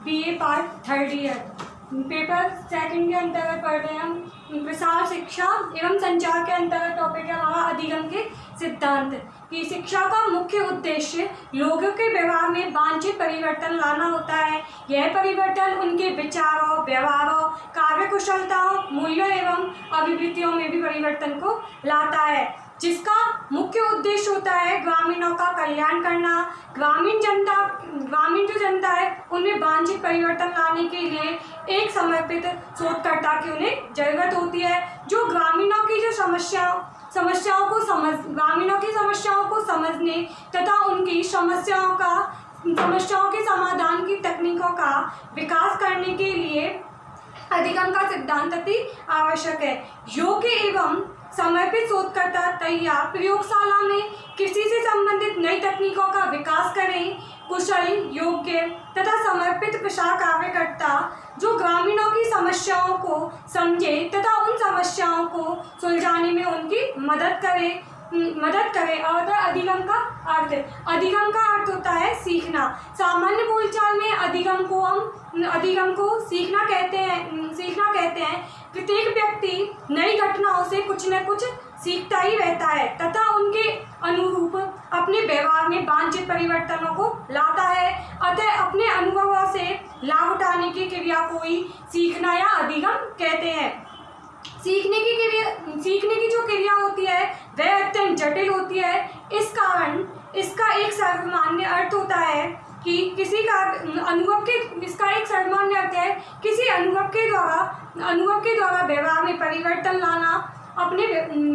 BA part third year paper second के अंतर्गत पढ़ रहे हैं हम प्रसार शिक्षा एवं संचार के अंतर्गत टॉपिक है हमारा अधिगम के सिद्धांत कि शिक्षा का मुख्य उद्देश्य लोगों के व्यवहार में वांछित परिवर्तन लाना होता है। यह परिवर्तन उनके विचारों, व्यवहारों, कार्य कुशलताओं, मूल्यों एवं अभिवृत्तियों में भी परिवर्तन को लाता है, जिसका मुख्य उद्देश्य होता है ग्रामीणों का कल्याण करना। ग्रामीण जो जनता है उनमें वांछित परिवर्तन लाने के लिए एक समर्पित शोधकर्ता की उन्हें जरूरत होती है, जो ग्रामीणों की जो समस्याओं को समझने तथा उनकी समस्याओं के समाधान की तकनीकों का विकास करने के लिए अधिगम का सिद्धांत अति आवश्यक है। योग्य एवं समर्पित शोधकर्ता तैयार प्रयोगशाला में कृषि से संबंधित नई तकनीकों का विकास करें। कुशल, योग्य तथा समर्पित प्रसार कार्यकर्ता जो ग्रामीणों की समस्याओं को समझे तथा उन समस्याओं को सुलझाने में उनकी मदद करे। और अधिगम का अर्थ होता है सीखना। सामान्य बोलचाल में अधिगम को सीखना कहते हैं। प्रत्येक व्यक्ति नई घटनाओं से कुछ न कुछ सीखता ही रहता है तथा उनके अनुरूप अपने व्यवहार में वांछित परिवर्तनों को लाता है। अतः अपने अनुभवों से लाभ उठाने की क्रिया को ही सीखना या अधिगम कहते हैं। सीखने की जो क्रिया होती है वह अत्यंत जटिल होती है। इस कारण इसका एक सर्वमान्य अर्थ होता है कि किसी अनुभव के द्वारा व्यवहार में परिवर्तन लाना।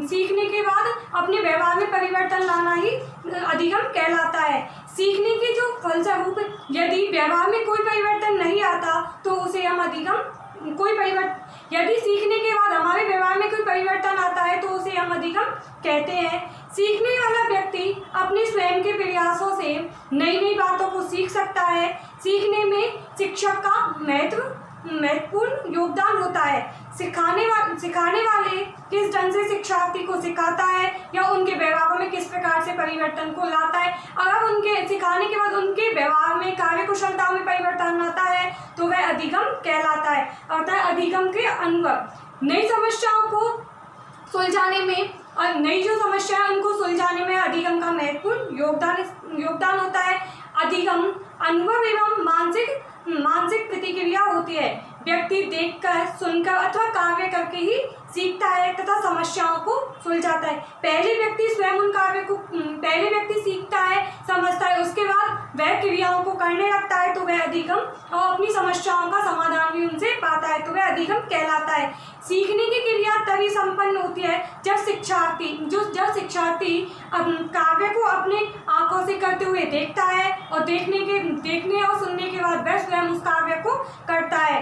सीखने के बाद अपने व्यवहार में परिवर्तन लाना ही अधिगम कहलाता है। सीखने के जो फलस्वरूप यदि व्यवहार में कोई परिवर्तन नहीं आता तो उसे हम यदि सीखने के बाद हमारे व्यवहार में कोई परिवर्तन आता है तो उसे हम अधिगम कहते हैं। सीखने वाला व्यक्ति अपने स्वयं के प्रयासों से नई बातों को सीख सकता है। सीखने में शिक्षक का महत्वपूर्ण योगदान होता है। सिखाने वाले किस ढंग से शिक्षार्थी को सिखाता है या उनके व्यवहार में किस प्रकार से परिवर्तन को लाता है। अगर उनके सिखाने के बाद उनके व्यवहार में, कार्य कुशलता में परिवर्तन आता है तो वह अधिगम कहलाता है। अर्थात अधिगम के अनुभव नई समस्याओं को सुलझाने में और नई जो समस्या है उनको सुलझाने में अधिगम का महत्वपूर्ण योगदान होता है। अधिगम अनुभव एवं मानसिक प्रतिक्रिया होती है। व्यक्ति देखकर, सुनकर अथवा कार्य करके ही सीखता है तथा समस्याओं को सुलझाता है। पहले व्यक्ति सीखता है, समझता है, उसके बाद वह क्रियाओं को करने लगता है तो वह अधिगम और अपनी समस्याओं का समाधान भी उनसे पाता है तो वह अधिगम कहलाता है। सीखने की क्रिया तभी संपन्न होती है जब शिक्षार्थी कार्य को अपने आंखों से करते हुए देखता है और देखने और सुनने के बाद वह स्वयं उस कार्य को करता है।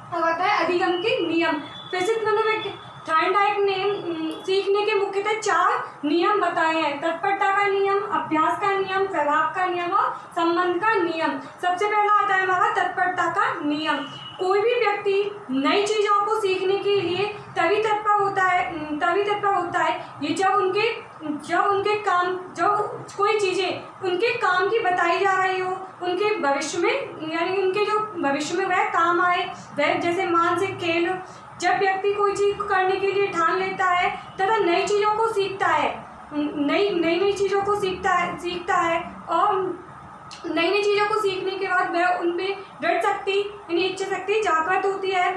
अब आता है अधिगम के नियम। प्रसिद्ध थॉर्नडाइक ने सीखने के मुख्यतः 4 नियम बताए हैं: तत्परता का नियम, अभ्यास का नियम, प्रभाव का नियम और संबंध का नियम। सबसे पहला आता है हमारा तत्परता का नियम। कोई भी व्यक्ति नई चीज़ों को सीखने के लिए तभी तत्पर होता है ये जब कोई चीज़ें उनके काम की बताई जा रही हो, उनके भविष्य में वह काम आए। वह जैसे मानसिक खेल, जब व्यक्ति कोई चीज़ करने के लिए ठान लेता है तथा नई चीज़ों को सीखता है, नई चीज़ों को सीखता है और नई चीज़ों को सीखने के बाद वह उनमें दृढ़ शक्ति यानी इच्छा शक्ति जागृत होती है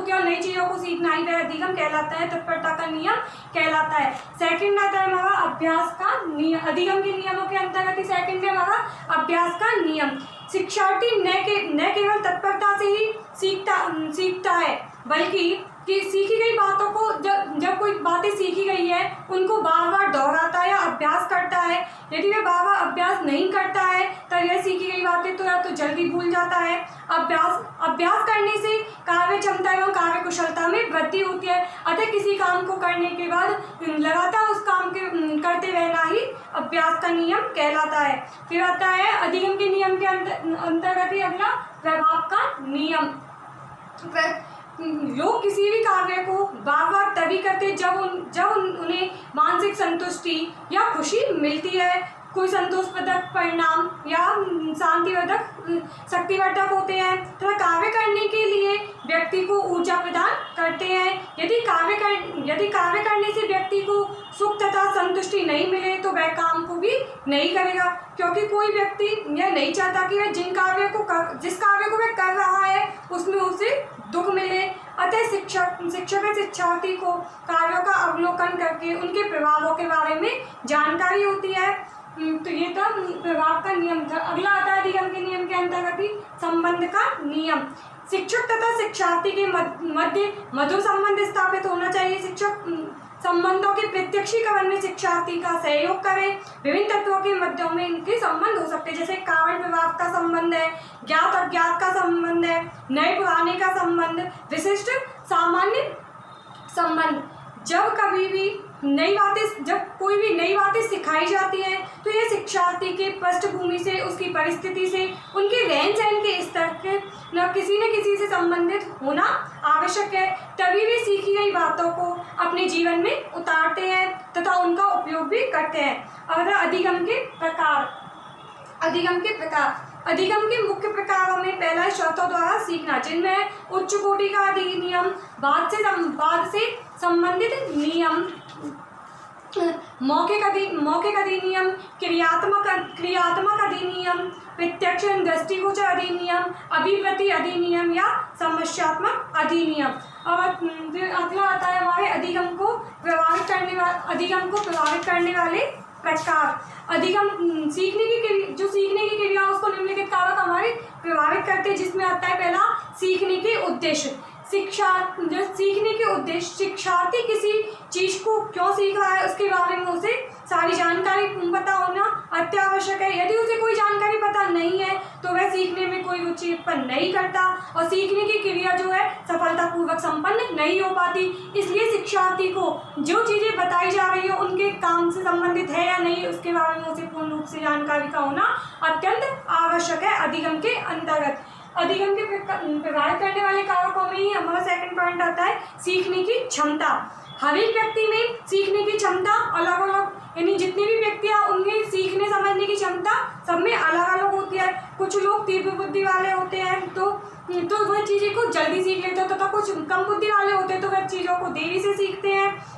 और नई चीज़ों को सीखना ही वह अधिगम कहलाता है, तत्परता का नियम कहलाता है। सेकंड आता है हमारा अभ्यास का नियम। अधिगम के नियमों के अंतर्गत ही सेकंड है हमारा अभ्यास का नियम। शिक्षार्थी न केवल तत्परता से ही सीखता है बल्कि कि सीखी गई बातों को जब कोई बातें सीखी गई है उनको बार बार दोहराता है या अभ्यास करता है। यदि वह बार बार अभ्यास नहीं करता है तो यह सीखी गई बातें तो या तो जल्दी भूल जाता है। अभ्यास करने से कार्य क्षमता एवं कार्य कुशलता में वृद्धि होती है। अतः किसी काम को करने के बाद लगातार उस काम के करते रहना ही अभ्यास का नियम कहलाता है। फिर आता है अधिगम के नियम के अंतर्गत ही अगला प्रभाव का नियम। लोग किसी भी कार्य को बार बार तभी करते जब उन्हें मानसिक संतुष्टि या खुशी मिलती है। कोई संतोषप्रदक परिणाम या शांतिवर्धक शक्तिवर्धक होते हैं तथा कार्य करने के लिए व्यक्ति को ऊर्जा प्रदान करते हैं। यदि कार्य करने से व्यक्ति को सुख तथा संतुष्टि नहीं मिले तो वह काम को भी नहीं करेगा, क्योंकि कोई व्यक्ति यह नहीं चाहता कि वह जिस कार्य को वह कर रहा है उसमें उसे दुख मिले। अतः शिक्षक शिक्षार्थी को कार्यों का अवलोकन करके उनके प्रभावों के बारे में जानकारी होती है। तो ये था प्रभाव का नियम था। अगला आता है अधिगम के नियम के अंतर्गत ही संबंध का नियम। शिक्षक तथा शिक्षार्थी के मध्य मधुर संबंध स्थापित होना चाहिए। शिक्षक संबंधों के प्रत्यक्षीकरण में शिक्षार्थी का सहयोग करें। विभिन्न तत्वों के मध्यों में इनके संबंध हो सकते हैं, जैसे कारण प्रभाव का संबंध है, ज्ञात अज्ञात का संबंध है, नए पुराने का संबंध, विशिष्ट सामान्य संबंध। जब कोई भी नई बातें सिखाई जाती हैं तो यह शिक्षार्थी के पृष्ठभूमि से, उसकी परिस्थिति से, उनके रहन सहन के स्तर के न किसी से संबंधित होना आवश्यक है। तभी वे सीखी गई बातों को अपने जीवन में उतारते हैं तथा उनका उपयोग भी करते हैं। और अधिगम के मुख्य प्रकारों में पहला है शर्तों द्वारा सीखना, जिनमें उच्च कोटि का अधिनियम, बाद से संबंधित नियम, मौखिक अधिनियम, क्रियात्मक अधिनियम, प्रत्यक्ष दृष्टिगोचर अधिनियम, अभिव्यक्ति अधिनियम या समस्यात्मक अधिनियम। और फिर अगला आता है हमारे अधिगम को प्रभावित करने वाले प्रकार। अधिगम सीखने की क्रिया उसको निम्नलिखित कारक हमारे प्रभावित करते हैं, जिसमें आता है पहला सीखने के उद्देश्य। सीखने के उद्देश्य शिक्षार्थी किसी चीज को क्यों सीख रहा है उसके बारे में उसे सारी जानकारी पता होना अत्यावश्यक है। यदि उसे कोई जानकारी पता नहीं है तो वह सीखने में कोई रुचि उत्पन्न नहीं करता और सीखने की क्रिया जो है सफलतापूर्वक संपन्न नहीं हो पाती। इसलिए शिक्षार्थी को जो चीज़ें बताई जा रही हो उनके काम से संबंधित है या नहीं उसके बारे में उसे पूर्ण रूप से जानकारी का होना अत्यंत आवश्यक है। अधिगम के अंतर्गत अधिगम के प्रभावित करने वाले कारकों में ही हमारा सेकंड पॉइंट आता है सीखने की क्षमता। हर एक व्यक्ति में सीखने की क्षमता अलग अलग, यानी जितने भी व्यक्ति हैं उनके सीखने समझने की क्षमता सब में अलग अलग होती है। कुछ लोग तीव्र बुद्धि वाले होते हैं तो वह चीज़ें को जल्दी सीख लेते हैं, तथा कुछ कम बुद्धि वाले होते हैं तो वह चीज़ों को देरी से सीखते हैं।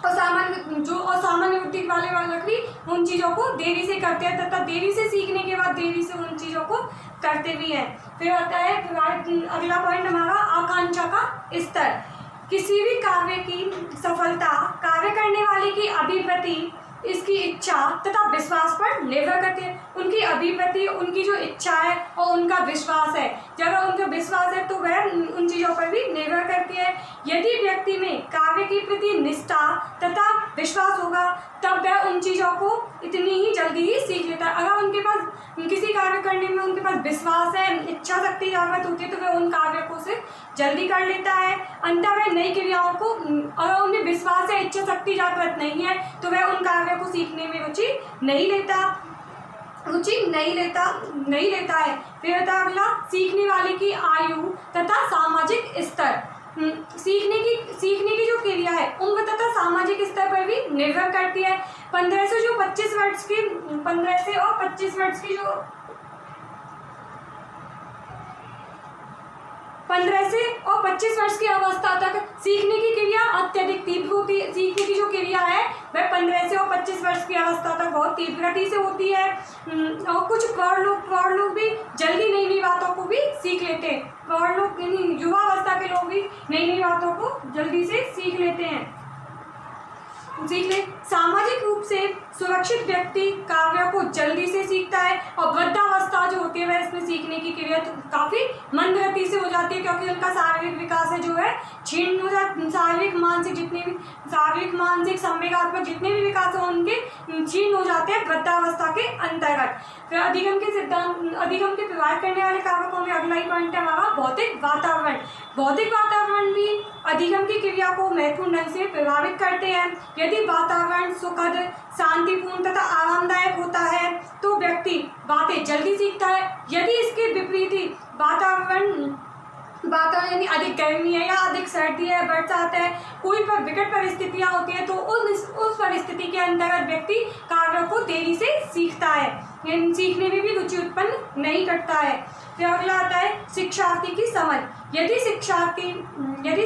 असामान्य बुद्धि वाले व्यक्ति उन चीज़ों को देरी से करते हैं तथा देरी से सीखने के बाद देरी से उन चीज़ों को करते भी हैं। फिर आता है अगला पॉइंट हमारा आकांक्षा का स्तर। किसी भी कार्य की सफलता कार्य करने वाले की अभिव्यक्ति, इसकी इच्छा तथा विश्वास पर निर्भर करती है। उनकी अभिव्यक्ति, उनकी जो इच्छा है और उनका विश्वास है, जब उनका विश्वास है तो वह उन चीज़ों पर भी निर्भर करती है। यदि व्यक्ति में कार्य के प्रति निष्ठा तथा विश्वास होगा तब वह उन चीज़ों को इतनी ही जल्दी ही सीख लेता है। अगर उनके पास किसी कार्य करने में उनके पास विश्वास है, इच्छा शक्ति जागृत होती है तो वह उन कार्यों को से जल्दी कर लेता है। अंततः वह नई क्रियाओं को, अगर उनमें विश्वास है, इच्छा शक्ति जागृत नहीं है तो वह उन कार्यों को सीखने में रुचि नहीं लेता है। फिर आता है अगला सीखने वाले की आयु तथा सामाजिक स्तर। सीखने की जो क्रिया है उम्र तथा सामाजिक स्तर पर भी निर्भर करती है। 15 से और 25 वर्ष की जो 15 से और 25 वर्ष की अवस्था तक सीखने की क्रिया अत्यधिक तीव्र होती है। सीखने की जो क्रिया है वह 15 से और 25 वर्ष की अवस्था तक बहुत तीव्र गति से होती है। और कुछ प्रौढ़ लोग भी जल्दी नई नई बातों को भी सीख लेते हैं। प्रौढ़ लोग यानी युवा अवस्था के लोग भी नई नई बातों को जल्दी से सीख लेते हैं। सामाजिक रूप से सुरक्षित व्यक्ति कार्यों को जल्दी से सीखता है और वृद्धावस्था जो होती है वह इसमें सीखने की क्रिया तो काफ़ी मंद गति से हो जाती है, क्योंकि उनका शारीरिक विकास है जो है क्षीण हो जाता। शारीरिक मानसिक संवेगात्मक जितने भी विकास हो उनके क्षीण हो जाते हैं वृद्धावस्था के अंतर्गत। फिर अधिगम के प्रभावित करने वाले कारकों में अगला ही पॉइंट है हमारा भौतिक वातावरण। भौतिक वातावरण भी अधिगम की क्रिया को महत्वपूर्ण ढंग से प्रभावित करते हैं। यदि वातावरण सुखद, शांतिपूर्ण तथा आरामदायक होता है तो व्यक्ति बातें जल्दी सीखता है। यदि इसके विपरीत वातावरण वातावरण यानी अधिक गर्मी है या अधिक सर्दी है, बरसात है, कोई पर विकट परिस्थितियाँ होती हैं तो उस परिस्थिति के अंतर्गत व्यक्ति कार्य को देरी से सीखता है, यानी सीखने में भी रुचि उत्पन्न नहीं करता है। फिर अगला आता है शिक्षार्थी की समझ। यदि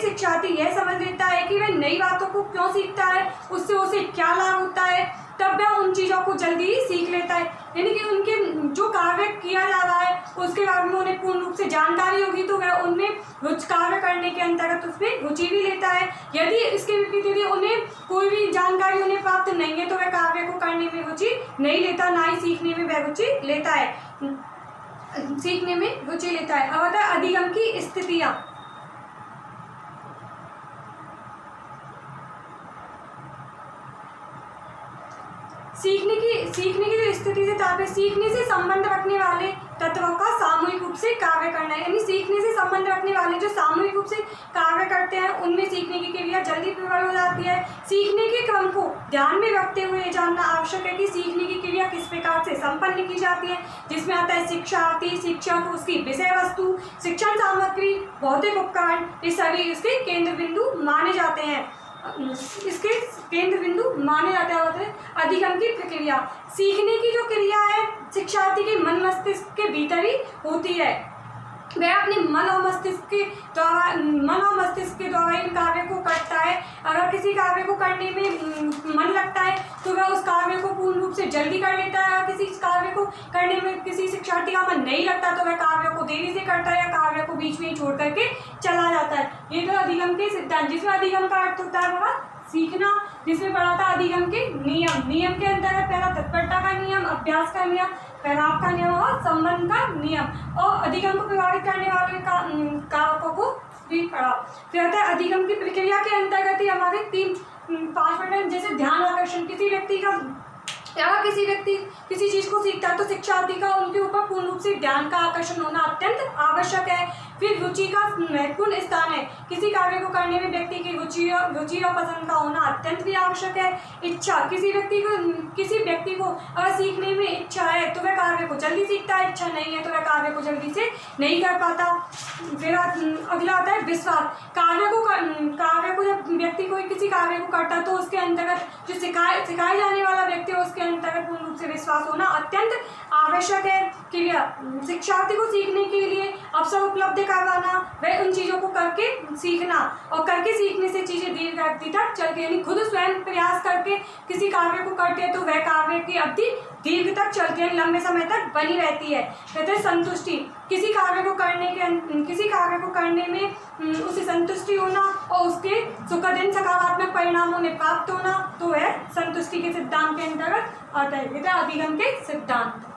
शिक्षार्थी यह समझ लेता है कि वह नई बातों को क्यों सीखता है, उससे उसे क्या लाभ होता है, तब वह उन चीज़ों को जल्दी ही सीख लेता है। यानी कि उनके जो कार्य किया जा रहा है उसके बारे में उन्हें पूर्ण रूप से जानकारी होगी तो वह उनमें कार्य करने के अंतर्गत उसमें रुचि भी लेता है। यदि इसके विपरीत यदि उन्हें कोई भी जानकारी उन्हें प्राप्त नहीं है तो वह कार्य को करने में रुचि नहीं लेता, ना ही सीखने में वह रुचि लेता है, सीखने में रुचि लेता है। अब आता है अधिगम की स्थितियाँ। सीखने की जो स्थिति से तात्पर्य सीखने से संबंध रखने वाले तत्वों का सामूहिक रूप से कार्य करना है, यानी सीखने से संबंध रखने वाले जो सामूहिक रूप से कार्य करते हैं उनमें सीखने की क्रिया जल्दी प्रबल हो जाती है। सीखने के क्रम को ध्यान में रखते हुए जानना आवश्यक है कि सीखने की क्रिया किस प्रकार से संपन्न की जाती है, जिसमें आता है शिक्षार्थी, शिक्षक, उसकी विषय वस्तु, शिक्षण सामग्री, भौतिक उपकरण, ये सभी इसके केंद्र बिंदु माने जाते हैं। अधिगम की प्रक्रिया। सीखने की जो क्रिया है शिक्षार्थी के मन मस्तिष्क के भीतर ही होती है। वह अपने मन और मस्तिष्क के द्वारा इन कार्य को करता है। अगर किसी कार्य को करने में मन लगता है तो वह उस कार्य को पूर्ण रूप से जल्दी कर लेता है। अगर किसी कार्य को करने में किसी शिक्षार्थी का मन नहीं लगता तो वह कार्य को देरी से करता है या कार्य को बीच में ही छोड़ करके चला जाता है। ये तो अधिगम के सिद्धांत, जिसमें अधिगम का अर्थ होता है बड़ा सीखना, जिसमें पढ़ा था अधिगम के नियम। नियम के अंतर्गत पहला तत्परता का नियम, अभ्यास का नियम, फैलाव का नियम और संबंध का नियम, और अधिगम को प्रभावित करने वाले कारकों को भी पढ़ा। फिर आता है अधिगम की प्रक्रिया के अंतर्गत ही हमारे 5 मिनट, जैसे ध्यान आकर्षण। किसी व्यक्ति किसी चीज़ को सीखता है तो शिक्षार्थी का उनके ऊपर पूर्ण रूप से ध्यान का आकर्षण होना अत्यंत आवश्यक है। फिर रुचि का महत्वपूर्ण स्थान है। किसी कार्य को करने में व्यक्ति की रुचि और पसंद का होना अत्यंत भी आवश्यक है। इच्छा, किसी व्यक्ति को अगर सीखने में इच्छा है तो वह कार्य को जल्दी सीखता है, इच्छा नहीं है तो वह कार्य को जल्दी से नहीं कर पाता। फिर अगला आता है विश्वास। कार्य को जब व्यक्ति कोई किसी कार्य को करता है तो उसके अंतर्गत जो सिखाए जाने वाला व्यक्ति है उसके अंतर्गत पूर्ण रूप से विश्वास होना अत्यंत आवश्यक है। क्रिया, शिक्षार्थी को सीखने के लिए अवसर उपलब्ध करवाना, वह उन चीज़ों को करके सीखना, और करके सीखने से चीज़ें दीर्घ अवधि तक चलती है। यानी खुद स्वयं प्रयास करके किसी कार्य को करते हैं तो वह कार्य की अवधि दीर्घ तक चलती है, लंबे समय तक बनी रहती है। कहते हैं संतुष्टि। किसी कार्य को करने में उसे संतुष्टि होना और उसके सुखद सकारात्मक परिणाम उन्हें प्राप्त होना, तो वह संतुष्टि के सिद्धांत के अंतर्गत आता है। अधिगम के सिद्धांत।